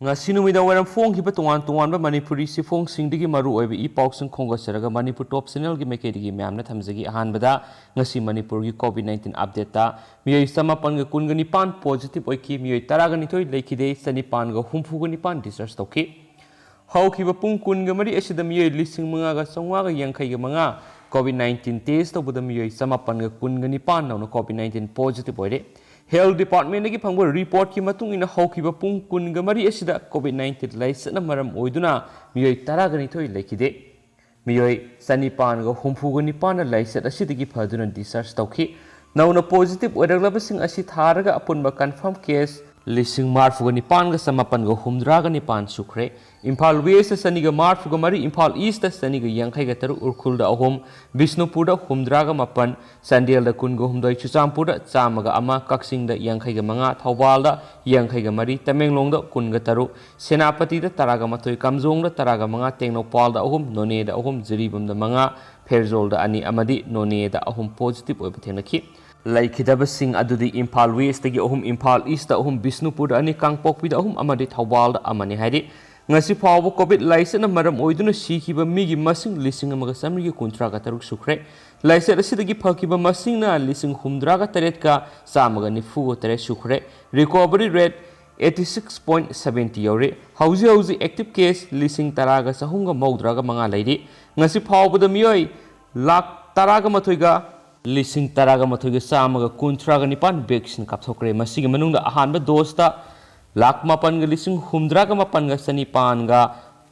ngasi numida waram phong hiba tuan tuan ba manipuri si phong singdigi maru oibe I pausing khonga saraga manipur top channel gi mekedi myamna thamjagi ahan bada ngasi manipur gi covid-19 update ta miyoi samapan ga kungani pan positive oiki miyoi taraga nithoi lekhide sani pan ga humfu gani pan research toki haukiba pung kunga mari asida miyoi lising manga ga songwa ga yangkai ga manga covid-19 test tobada miyoi samapan ga kungani pan na covid-19 positive oire Health Department की फंगो report की मतुंग इन हौकिबा पुंग कुनगा मरी एसिदा COVID-19 लाइसना मरम ओइदुना मियोय तरागनि थोइ लेखिदे मियोय सनिपान गो हुमफुगो निपान लाइसत असिदगी फदुना discharge तौखि नौना positive ओइरगलबसिंग असि थारगा अपुनबा confirm case लिसिंग मार्फुगो निपान ग समापन गो हुमद्रागा निपान सुख्रे Imphal waste सनिगा मार्फुगो मरी इम्फाल ईस्ट सनिगा यांखैगा तरु उरखुलदा अहोम बिष्णुपुरदा हुमद्रागा मपन संडेलदा कुनगो हुमदोय चुचामपुरदा चामगा अमा कक्सिंगदा यांखैगा मंगा थौबालदा यांखैगा मरी तमेंगलोंगदा कुनगा तरु सेनापतिदा तरागा मथोय कमजोंगदा तरागा मंगा तेंगनोपालदा अहोम नोनेदा अहोम जिरिबमदा मंगा फेरजोलदा अनि अमदी नोनेदा अहोम पॉजिटिव ओइबा थेंगनखि लाइखिदबसिंग अदुदि इम्फाल वेस्ट तगी अहोम इम्फाल ईस्ट अहोम बिष्णुपुर अनि कांगपोकपिदा अहोम अमदी थौबालदा अमनि हाइदि ngasi फाव कोविड लाइसेन मरम ओइदुना सिखिबा मिगी मसिंग लिसिंग अमगा समरिगे कुंट्रागा तरुक सुख्रे लाइसेन असिदगी फकिबा मसिंगना लिसिंग हुमद्रागा तरेत का सामगा निफुगो तरे सुख्रे recovery rate 86.70 you're हौजी हौजी active case लिसिंग तरागा सहुंगा मौद्रागा मंगा लैदि ngasi फावबदा मियोय लाख तरागा मथोइगा लिसिंग तरागा मथोइगा सामगा कुंट्रागा निपान वैक्सीन कापथोक्रे मसिगे मनुंगदा अहानबा दोस्ता लाख मापन लिसिंग हुमद्रागा मापन सनिपानगा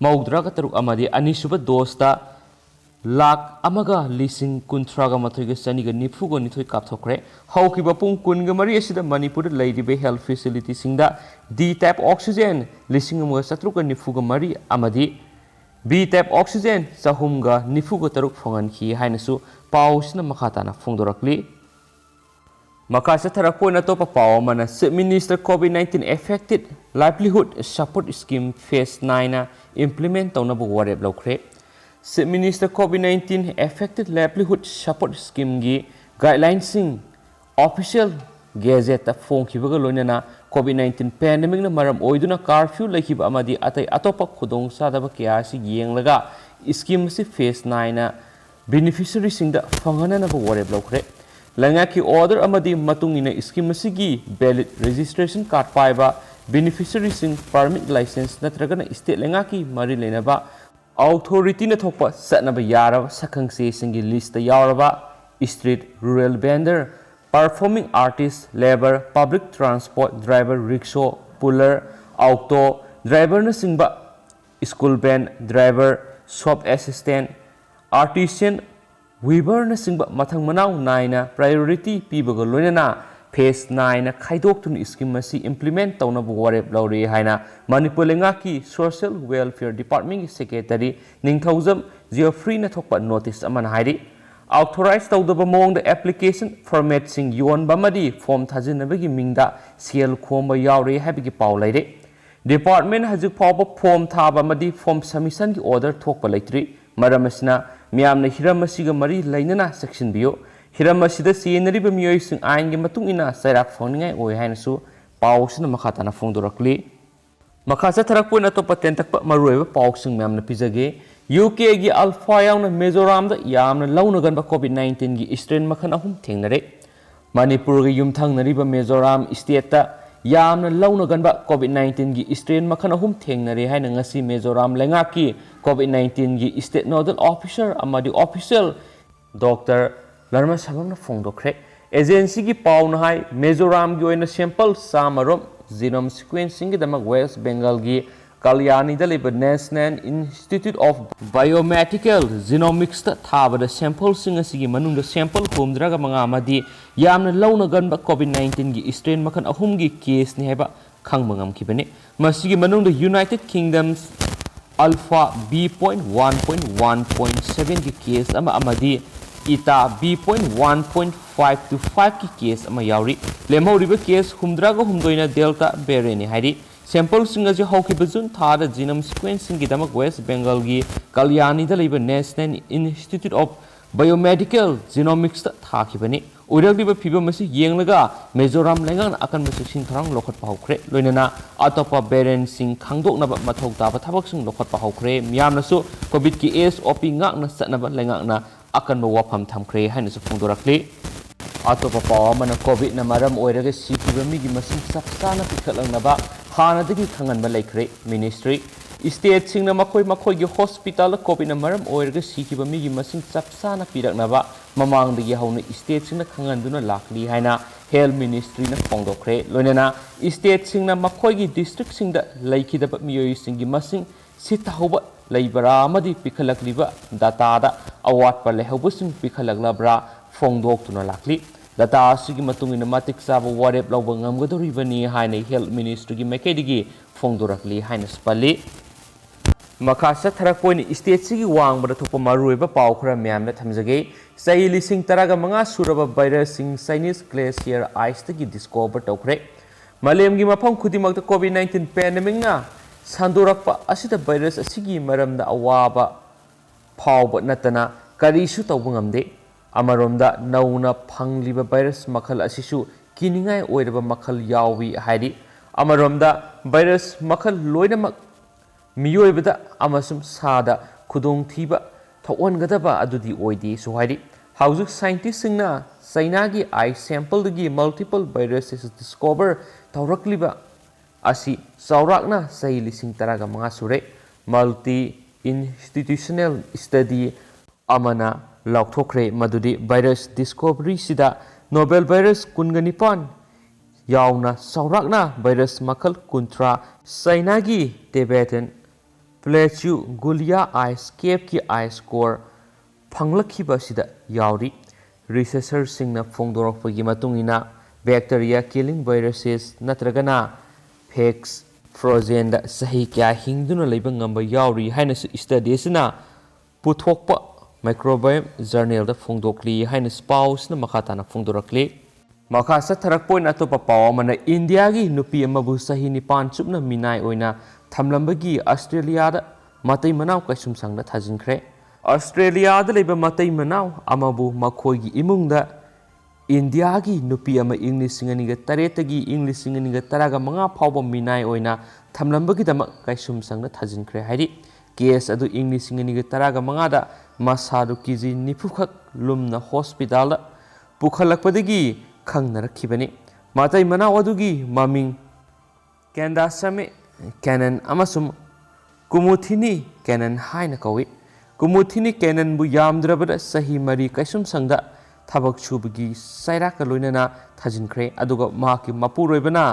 मौद्रागा तरुक अमदि अनिसुब दोस्ता लाख अमगा लिसिंग कुंथ्रागा मथोइगा सनिगा निफुगो निथोइ कापथोक्रे हौकिबा पुंग कुनगा मरि असिदा मणिपुर लैदिबे हेल्थ फैसिलिटी सिंगदा डी टाइप ऑक्सीजन लिसिंग अमगा सत्रुगा निफुगा मरि अमदि बी टाइप ऑक्सीजन सहुमगा निफुगो तरुक फोंगनखि हाइनसु पाउसना मखाताना फोंदोरक्ली Makasa tharakpo na to papaw mana Minister COVID-19 affected livelihood support scheme phase 9 na implement taw na bu warep lokre Minister COVID-19 affected livelihood support scheme gi guidelines sing official gazette ta phone khibaga loina na COVID-19 pandemic na maram oiduna curfew lekhiba amadi atai atopa khudong sadaba kya si yenglaga scheme si phase 9 na beneficiary sing da fangana na bu warep lokre लंगा की order अमदी मतुंगिना scheme सिगी valid registration card पाइबा beneficiary सिंग permit licence नत्रगना state लंगा की मरी लेनबा अथॉरिटी न थोपा सनबा यारबा सखंगसे सिंगी लिस्ट यावरबा street rural vendor performing artist labour public transport driver rickshaw puller auto driver न सिंगबा school van driver shop assistant artisan weaver न सिंगबा मथंग मनाव नाइना प्रायोरिटी पीबगा लोइना फेस 9 ना खाइदोक्तुन स्कीम मसी इंप्लीमेंट तौनब वारेप लौरे हाइना मणिपुर लेंगा की सोशल वेलफेयर डिपार्टमेंट की सेक्रेटरी निंगथौजम जियोफ्री न थोकपा नोटिस अमन हाइरि ऑथराइज तौदब मोंग एप्लीकेशन फॉर्मेट सिंग योनबा मदी फॉर्म थाजिनबगी मिंगदा सेल खोम यावरे हाबिगी पाव लैरे डिपार्टमेंट हजिक फाव फॉर्म थाबा मदी फॉर्म सबमिशन की ऑर्डर थोकपा लैत्रि मरमसना मियामना हिरमसिगा मरी लैनना सेक्शन बियो हिरमसिदा सेनरिबा मियोइसिंग आइनगे मतुंगिना सैराक फोंनिंगाय ओय हाइनसु पाउसना मखाताना फोंदोरक्ली मखासा थरकपो न तो पतेन तक मरुयबा पाउसिंग मियामना पिजगे यूके गी अल्फा यावना मिजोराम दा यामना लौनगनबा कोविड-19 गी स्ट्रेन मखन अहुम थेंगनरे मणिपुर गी युमथंगनरिबा मिजोराम स्टेट ता यामना लौनगनबा कोविड-19 गी स्ट्रेन मखन अहुम थेंगनरे हाइना ngasi मिजोराम लेंगा की कोविड-19 गी स्टेट नोडल ऑफिसर अमदी ऑफिशियल डॉक्टर लर्मा सबंगना फोंदोखरे एजेंसी की पाउन हाई मिजोराम गी ओइना सैंपल सामरोम जीनोम सीक्वेंसिंग गी दमक वेस्ट बंगाल गी कल्याणी दलिब National Institute of Biomedical Genomics ता थाबद सैंपल सिंग असigi manungda सैंपल होमद्रागा मंगा अमदी यामना लौनगनबा कोविड-19 गी स्ट्रेन मखन अहुम गी केस नि हैबा खंगमंगम खिबने मसिगी मनungda यूनाइटेड किंगडम्स अल्फा B.1.1.7 की केस अमा अमदी इता B.1.5 to 5 की केस अमा यावरी लेमहौरिबा केस हुमद्रागा हुमदोइना डेल्टा वेरिएंट हाइरि सैंपल सिंग अजि हौकिबा जुन थादा जीनोम सीक्वेंसिंग गी दमक वेस्ट बंगाल गी कल्याणी दा लेबा national Institute of Biomedical Genomics ता थाखिबने ओरगलिबा फिबम असी येंगलगा मिजोराम लेंगान अकन बसिंग थरंग लोखत पाउखरे लोइनना अतोपा बेरेन सिंग खांगदोकनबा मथौ ताबा थबकसिंग लोखत पाउखरे मियामनसु कोविड की SOP ngakna satnaba lengakna akan ba wafam thamkhre haina su phongdorakli atopa pawa mana covid na maram oiraga sikiba migi masing sapsana pikhalangnaba hanadagi khanganba laikhre ministry state singna makoi gi hospital covid na maram oiraga sikiba migi masing sapsana piraknaba mamangdagi hauna state singna khanganduna lakli haina health ministry na phongdokre loinana state singna makoi gi district singda laikhidaba miyoi singi masing sitahoba leibara amadi pikhalakliba data da awatpa lehobusing pikhalaklabra phongdoktuna lakli data asigi matungina matik saba warep lawba ngamgadoribani haina health ministry gi mekedigi phongdorakli haina spali makasa tharakpoini state sigi wangbada thopa maruiba paw khara myamna thamjage sai lising taraga manga suraba virus sing Chinese Glacier ice tagi discover tawkhre malemgi mafam khudimakta covid 19 pandemic na sandorakpa asida virus asigi maramda awaba phawba natana karisu tawbangamde amaromda nauna phangliba virus makhal asisu kiningai oiraba makhal yawi haidi amaromda virus makhal loinamak miyoibada amasum sada khudong thiba thawongadaba adudi oidi so haidi haujuk scientist singna China gi eye sample dagi multiple viruses discover tawrakliba asi saurakna sai lising taraga manga sure multi institutional study amana laukthokre madudi virus discovery sida novel virus kunganipan yauna saurakna virus makhal kuntra China gi Tibetan plateau gulia ice cape ki ice score phanglakhiba sida yauri researchers singna phongdorokpagi matungina bacteria killing viruses natragana fakes frozen da sahi kya hingduna leiba ngamba yauri haina study sina puthokpa microbiome journal da phongdokli haina spouse na makhatana phongdorakli makasa tharak point atopa pawa mana India gi nupi amabu sahi nipan chupna minai oina thamlambagi Australia da matai manaw kaisum sangna thajinkhre Australia da leiba matai manaw amabu makhoi gi imungda India gi nupi ama English singani ga taretagi English singani ga taraga manga phawba minai oina thamlambagi dama kaisum sangna thajinkhre hairi case adu English singani ga taraga manga da masadu kiji nipukhak lumna hospital da pukhalakpadagi khangnarakibani matai manaw adugi maming kendasame canon amasum kumuthini canon haina kawi kumuthini canon bu yamdrabada sahi mari kaisum sangda thabak chubagi saira ka loinana thajinkhre aduga maki mapuroibana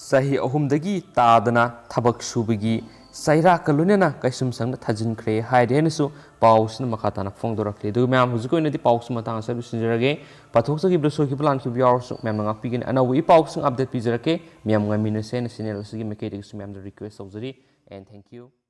sahi ahumdagi tadana thabak chubagi saira ka loinana kaisum sangda thajinkhre hairenesu pausna makhatana phongdorakle du myam huziko inadi paus matang sa bisinjarage pathoksagi blosoki plan ki biarsu myam ngak pigin anawi paus update pijarake myam ngamina sen channel sigi mekedik su myam request saujari and thank you.